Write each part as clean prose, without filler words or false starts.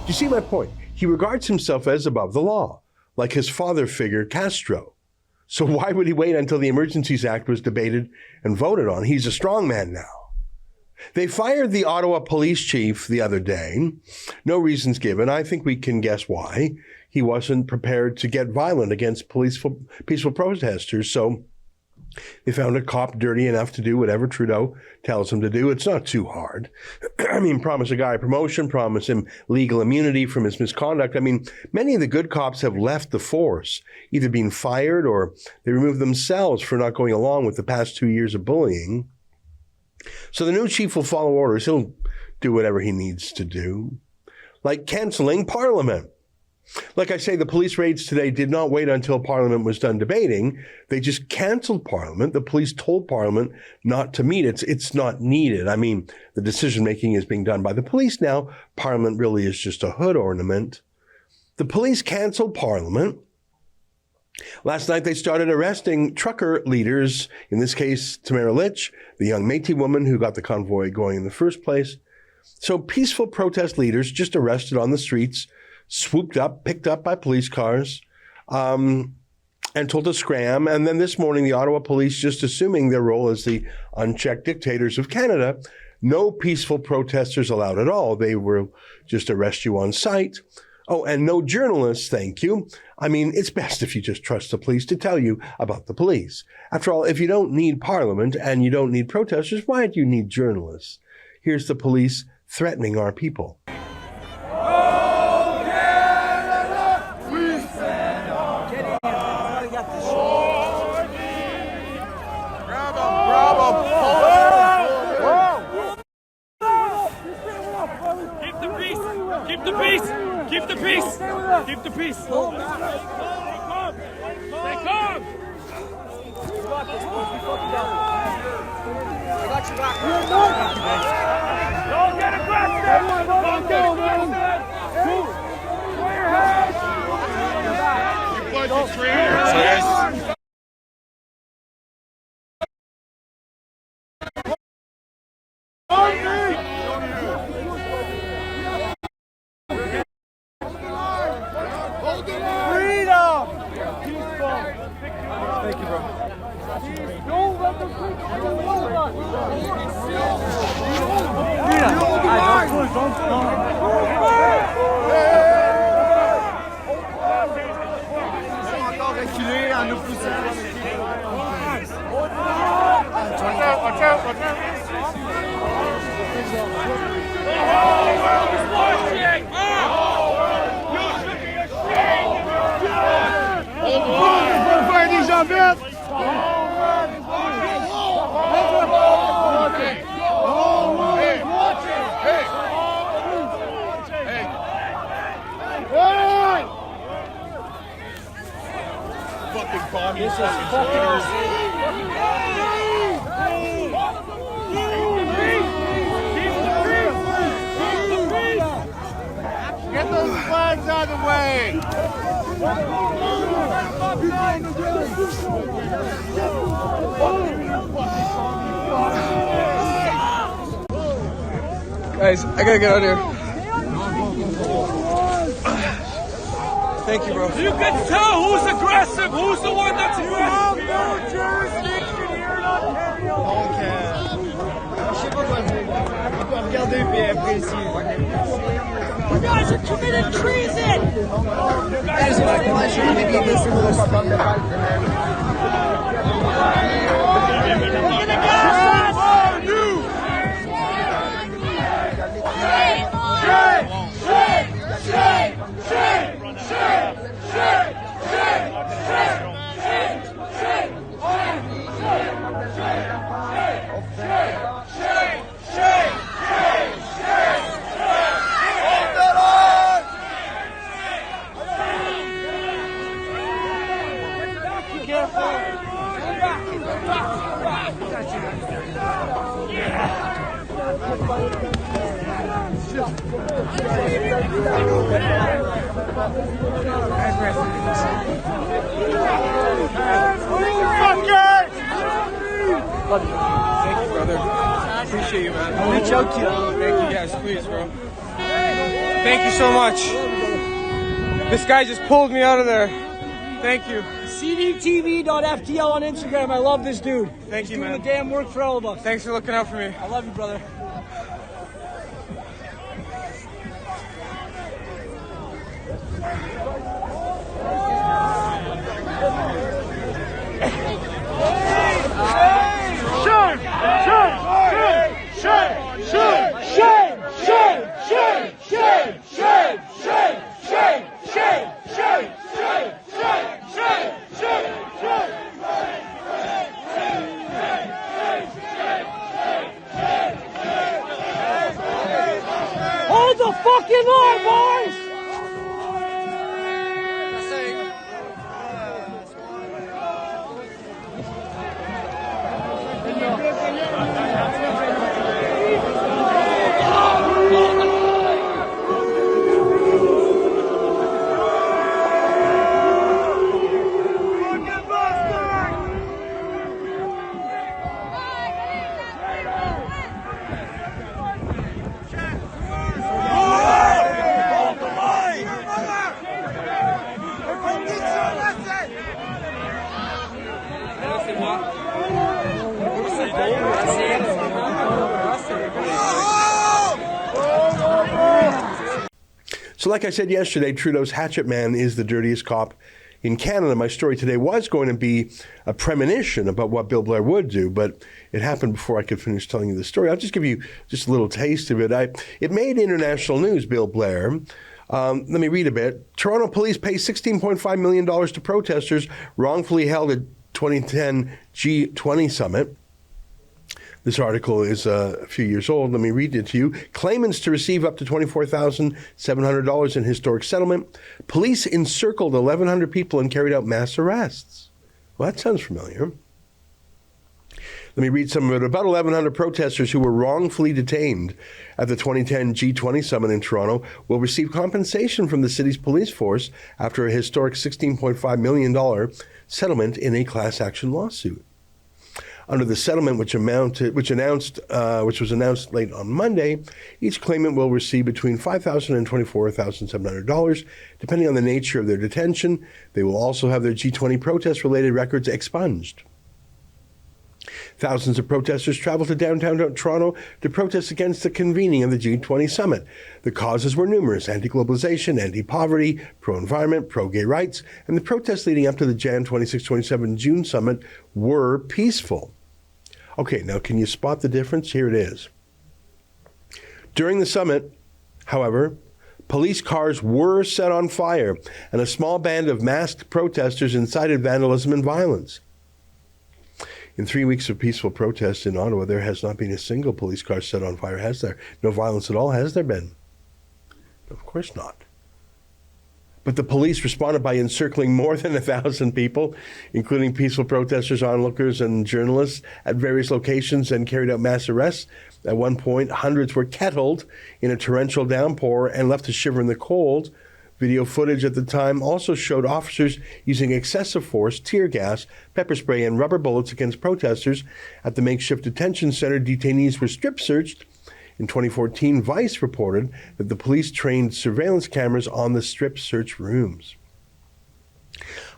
you see my point? He regards himself as above the law, like his father figure, Castro. So why would he wait until the Emergencies Act was debated and voted on? He's a strong man now. They fired the Ottawa Police chief the other day. No reasons given. I think we can guess why. He wasn't prepared to get violent against peaceful protesters. So they found a cop dirty enough to do whatever Trudeau tells him to do. It's not too hard. I mean, promise a guy a promotion, promise him legal immunity from his misconduct. I mean, many of the good cops have left the force, either being fired or they removed themselves for not going along with the past 2 years of bullying. So the new chief will follow orders. He'll do whatever he needs to do, like canceling Parliament. Like I say, the police raids today did not wait until Parliament was done debating. They just canceled Parliament. The police told Parliament not to meet. It's not needed. I mean, the decision-making is being done by the police now. Parliament really is just a hood ornament. The police canceled Parliament. Last night, they started arresting trucker leaders, in this case, Tamara Litch, the young Métis woman who got the convoy going in the first place. So peaceful protest leaders just arrested on the streets, swooped up, picked up by police cars, and told to scram. And then this morning, the Ottawa Police, just assuming their role as the unchecked dictators of Canada, no peaceful protesters allowed at all. They will just arrest you on sight. Oh, and no journalists, thank you. I mean, it's best if you just trust the police to tell you about the police. After all, if you don't need Parliament and you don't need protesters, why do you need journalists? Here's the police threatening our people. Keep the peace! Keep the peace! Keep the peace! Stay calm! Stay calm! I got you back. Don't get aggressive! Don't get aggressive! Clear your head! You pledge to straight your head. Get those flags out of the way! Guys, I gotta get out of here. Thank you, bro. You can tell who's aggressive, who's the one that's aggressive. You have no jurisdiction here in Ontario. You guys are committing treason! That is my pleasure. Maybe you listen to this. We're gonna gas us! Thank you, brother. Appreciate you, man. I'll reach out to you. Thank you, guys. Please, bro. Thank you so much. This guy just pulled me out of there. Thank you. cdtv.ftl on Instagram. I love this dude. Thank you, He's doing man. the damn work for all of us. Thanks for looking out for me. I love you, brother. Hold the fucking line, boys! So like I said yesterday, Trudeau's hatchet man is the dirtiest cop in Canada. My story today was going to be a premonition about what Bill Blair would do, but it happened before I could finish telling you the story. I'll just give you just a little taste of it. It made international news, Bill Blair. Let me read a bit. Toronto Police pay $16.5 million to protesters wrongfully held at 2010 G20 summit. This article is a few years old. Let me read it to you. Claimants to receive up to $24,700 in historic settlement. Police encircled 1,100 people and carried out mass arrests. Well, that sounds familiar. Let me read some of it. About 1,100 protesters who were wrongfully detained at the 2010 G20 summit in Toronto will receive compensation from the city's police force after a historic $16.5 million settlement in a class action lawsuit. Under the settlement, which was announced late on Monday, each claimant will receive between $5,000 and $24,700, depending on the nature of their detention. They will also have their G20 protest-related records expunged. Thousands of protesters traveled to downtown Toronto to protest against the convening of the G20 summit. The causes were numerous: anti-globalization, anti-poverty, pro-environment, pro-gay rights, and the protests leading up to the Jan 26-27 June summit were peaceful. Okay, now can you spot the difference? Here it is. During the summit, however, police cars were set on fire, and a small band of masked protesters incited vandalism and violence. In 3 weeks of peaceful protests in Ottawa, there has not been a single police car set on fire, has there? No violence at all, has there been? Of course not. But the police responded by encircling more than 1,000 people, including peaceful protesters, onlookers, and journalists at various locations, and carried out mass arrests. At one point, hundreds were kettled in a torrential downpour and left to shiver in the cold. Video footage at the time also showed officers using excessive force, tear gas, pepper spray, and rubber bullets against protesters. At the makeshift detention center, detainees were strip searched. In 2014, Vice reported that the police trained surveillance cameras on the strip search rooms.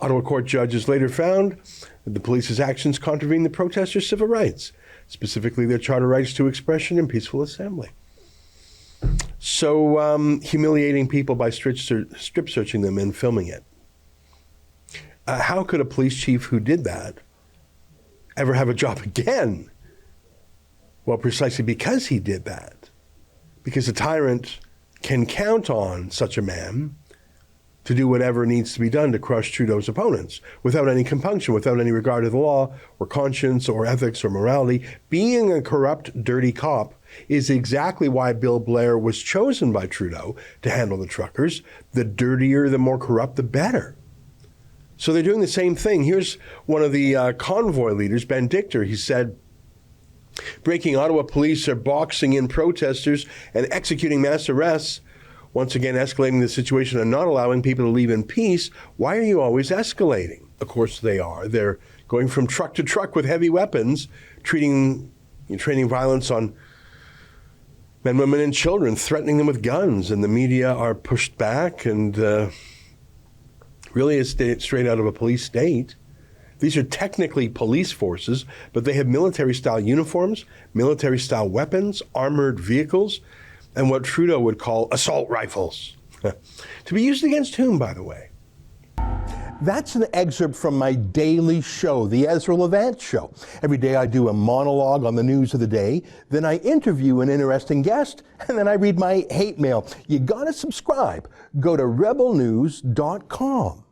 Ottawa court judges later found that the police's actions contravened the protesters' civil rights, specifically their charter rights to expression and peaceful assembly. So humiliating people by strip searching them and filming it. How could a police chief who did that ever have a job again? Well, precisely because he did that. Because a tyrant can count on such a man to do whatever needs to be done to crush Trudeau's opponents without any compunction, without any regard to the law or conscience or ethics or morality. Being a corrupt, dirty cop is exactly why Bill Blair was chosen by Trudeau to handle the truckers. The dirtier, the more corrupt, the better. So they're doing the same thing. Here's one of the convoy leaders, Ben Dichter. He said, breaking Ottawa police are boxing in protesters and executing mass arrests, once again escalating the situation and not allowing people to leave in peace. Why are you always escalating? Of course they are. They're going from truck to truck with heavy weapons, training violence on Men, women, and children, threatening them with guns, and the media are pushed back, and really is straight out of a police state. These are technically police forces, but they have military-style uniforms, military-style weapons, armored vehicles, and what Trudeau would call assault rifles. To be used against whom, by the way? That's an excerpt from my daily show, the Ezra Levant Show. Every day I do a monologue on the news of the day, then I interview an interesting guest, and then I read my hate mail. You gotta subscribe. Go to rebelnews.com.